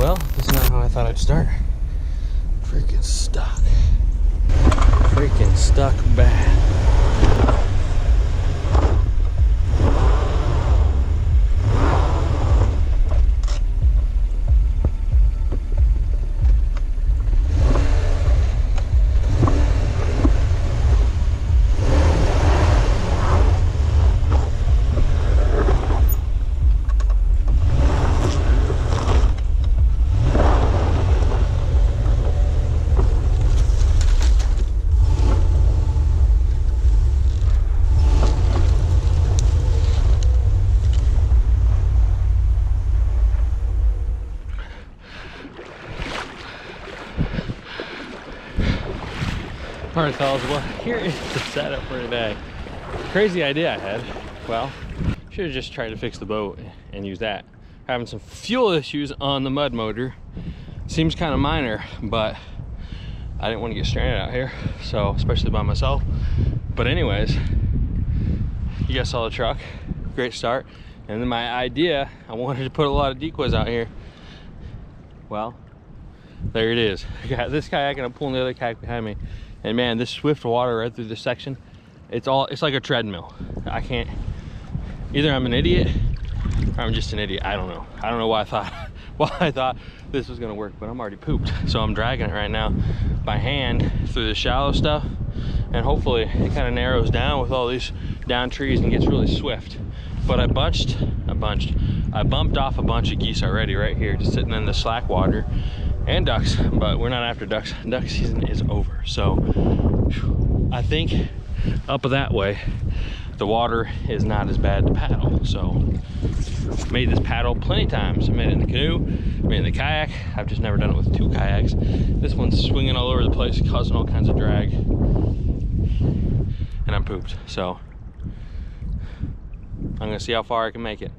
Well, this is not how I thought I'd start. Freaking stuck. Freaking stuck bad. All right, fellas, well, here is the setup for today. Crazy idea I had. Well, should have just tried to fix the boat and use that. Having some fuel issues on the mud motor. Seems kind of minor, but I didn't want to get stranded out here, so especially by myself. But anyways, you guys saw the truck. Great start. And then my idea, I wanted to put a lot of decoys out here. Well, there it is. I got this kayak and I'm pulling the other kayak behind me. And man, this swift water right through this section, it's like a treadmill. I can't, either I'm an idiot or I'm just an idiot. I don't know. I don't know why I thought this was gonna work, but I'm already pooped. So I'm dragging it right now by hand through the shallow stuff. And hopefully it kind of narrows down with all these down trees and gets really swift. But I bumped off a bunch of geese already right here, just sitting in the slack water. And ducks, but we're not after ducks. Duck season is over. So I think up that way, the water is not as bad to paddle. So made this paddle plenty of times. I made it in the canoe, made it in the kayak. I've just never done it with two kayaks. This one's swinging all over the place, causing all kinds of drag. And I'm pooped. So I'm gonna see how far I can make it.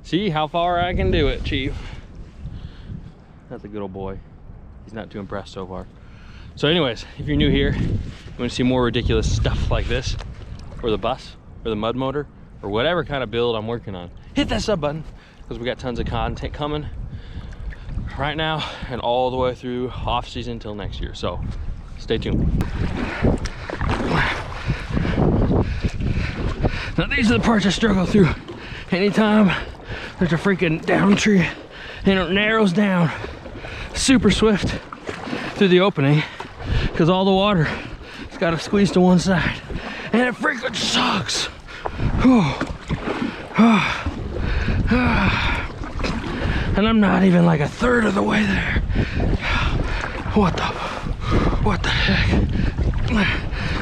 See how far I can do it, Chief. That's a good old boy. He's not too impressed so far. So anyways, if you're new here, you want to see more ridiculous stuff like this, or the bus, or the mud motor, or whatever kind of build I'm working on, hit that sub button, because we got tons of content coming right now and all the way through off season until next year. So stay tuned. Now these are the parts I struggle through. Anytime there's a freaking down tree and it narrows down super swift through the opening, because all the water has got to squeeze to one side, and it freaking sucks. And I'm not even like a third of the way there. What the heck?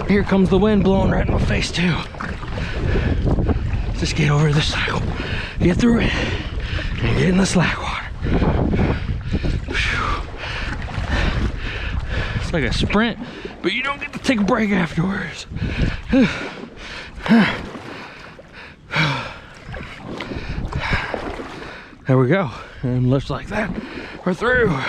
Here comes the wind blowing right in my face too. Let's just get over this cycle, get through it, and get in the slack water. It's like a sprint, but you don't get to take a break afterwards. There we go, and looks like that we're through.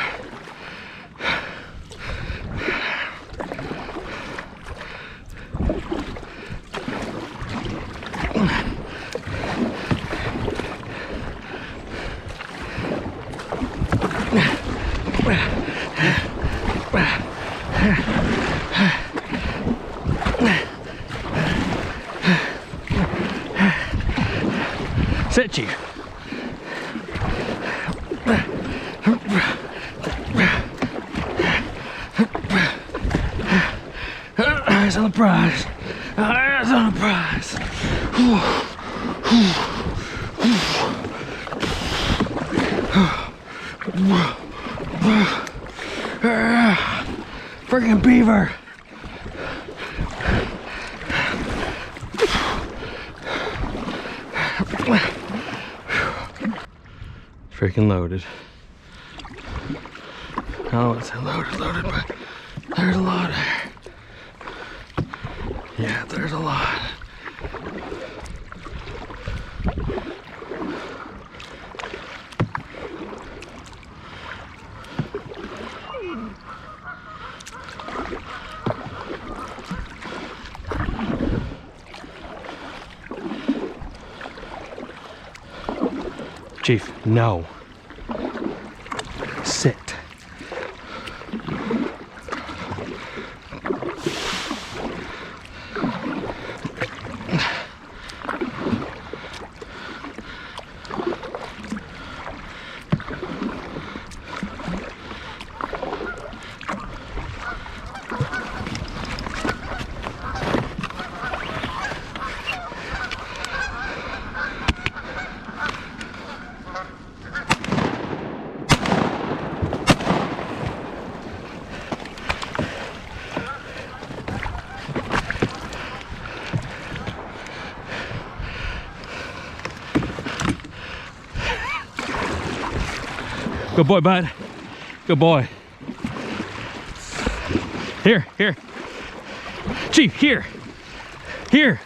Sit, Chief. Eyes on the prize. Eyes on the prize. Freaking beaver. Freaking loaded. Oh, it's loaded, but there's a lot there. Yeah, there's a lot. Chief, no. Good boy, bud. Good boy. Here, here. Chief, here. Here.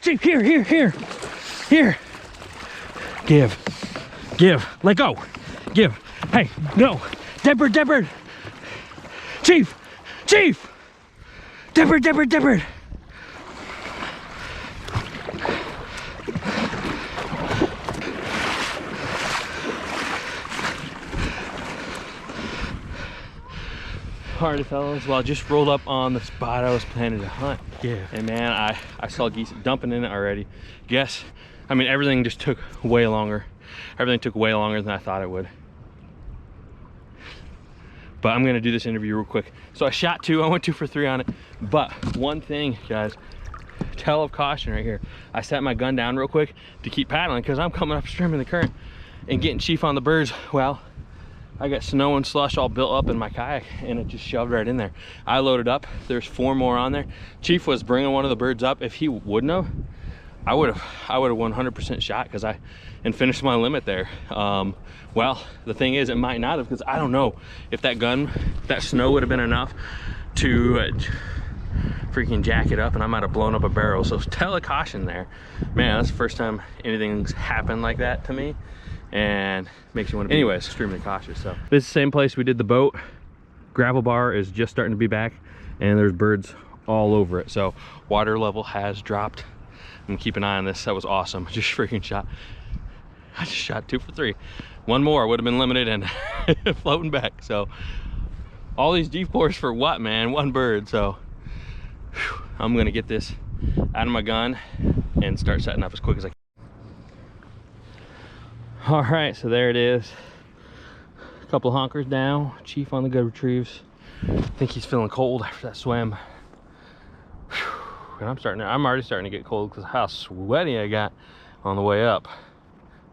Chief, here, here, here. Here. Give. Give. Let go. Give. Hey, no. Dead bird, dead bird. Chief. Chief. Dead bird, dead bird, dead bird. Alrighty fellas, well I just rolled up on the spot I was planning to hunt. Yeah. And man, I saw geese dumping in it already. Guess, I mean everything just took way longer. Everything took way longer than I thought it would. But I'm gonna do this interview real quick. So I shot 2, I went 2 for 3 on it. But one thing, guys, tell of caution right here. I set my gun down real quick to keep paddling because I'm coming upstream in the current and getting Chief on the birds. Well, I got snow and slush all built up in my kayak and it just shoved right in there. I loaded up, there's 4 more on there. Chief was bringing one of the birds up. If he wouldn't have, I would have 100% shot because and finished my limit there. Well, the thing is, it might not have, because I don't know if that snow would have been enough to freaking jack it up, and I might have blown up a barrel. So tell a caution there. Man, that's the first time anything's happened like that to me, and makes you want to be, anyways, extremely cautious. So this is the same place we did the boat. Gravel bar is just starting to be back, and there's birds all over it. So water level has dropped. I'm keep an eye on this. That was awesome. I just shot 2 for 3. One more would have been limited and floating back. So all these decoys for what, man? 1 bird. So whew, I'm gonna get this out of my gun and start setting up as quick as I can. All right, so there it is. A couple of honkers down. Chief on the good retrieves. I think he's feeling cold after that swim. Whew, and I'm already starting to get cold because of how sweaty I got on the way up.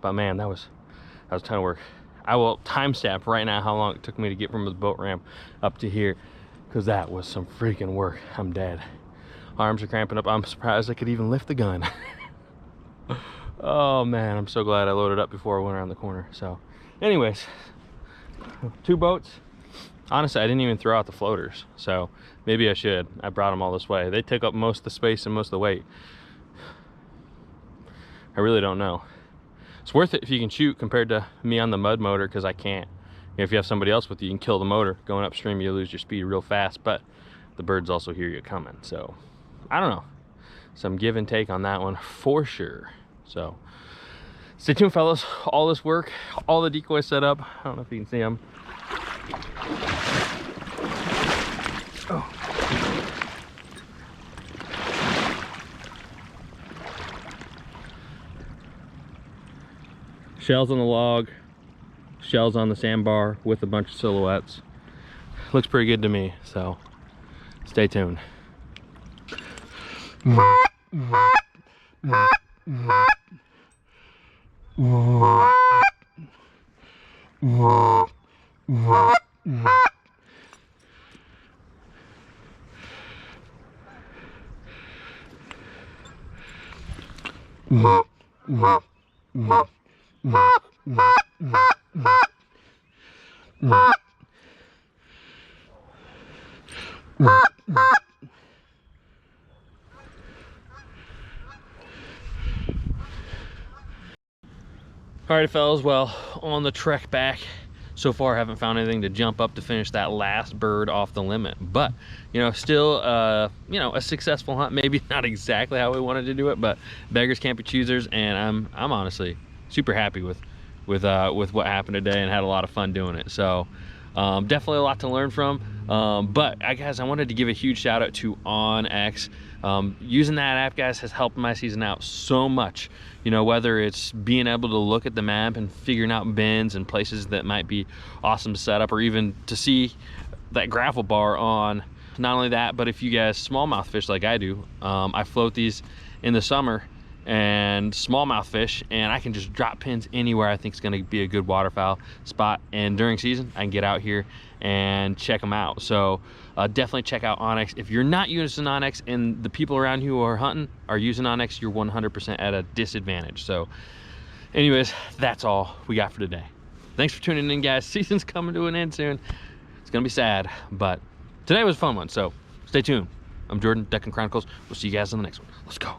But man, that was a ton of work. I will timestamp right now how long it took me to get from the boat ramp up to here, because that was some freaking work. I'm dead. Arms are cramping up. I'm surprised I could even lift the gun. Oh man, I'm so glad I loaded up before I went around the corner. So anyways, 2 boats. Honestly, I didn't even throw out the floaters, so maybe I should. I brought them all this way. They take up most of the space and most of the weight. I really don't know. It's worth it if you can shoot compared to me on the mud motor, because I can't. If you have somebody else with you, you can kill the motor. Going upstream, you lose your speed real fast, but the birds also hear you coming. So I don't know. Some give and take on that one for sure. So stay tuned, fellas. All this work, all the decoys set up. I don't know if you can see them. Oh. Shells on the log, shells on the sandbar with a bunch of silhouettes. Looks pretty good to me, so stay tuned. Alright fellas, well, on the trek back, so far I haven't found anything to jump up to finish that last bird off the limit, but you know, still you know, a successful hunt. Maybe not exactly how we wanted to do it, but beggars can't be choosers, and I'm honestly super happy with what happened today, and had a lot of fun doing it. So definitely a lot to learn from, but guys, I wanted to give a huge shout out to OnX. Using that app, guys, has helped my season out so much. You know, whether it's being able to look at the map and figuring out bends and places that might be awesome to set up, or even to see that gravel bar on. Not only that, but if you guys smallmouth fish like I do, I float these in the summer and smallmouth fish, and I can just drop pins anywhere I think is going to be a good waterfowl spot, and during season I can get out here and check them out. So definitely check out OnX. If you're not using OnX and the people around you who are hunting are using OnX, you're 100% at a disadvantage. So Anyways, that's all we got for today. Thanks for tuning in, guys. Season's coming to an end soon. It's gonna be sad, but today was a fun one, so stay tuned. I'm Jordan, Ducks Gun Chronicles. We'll see you guys in the next one. Let's go.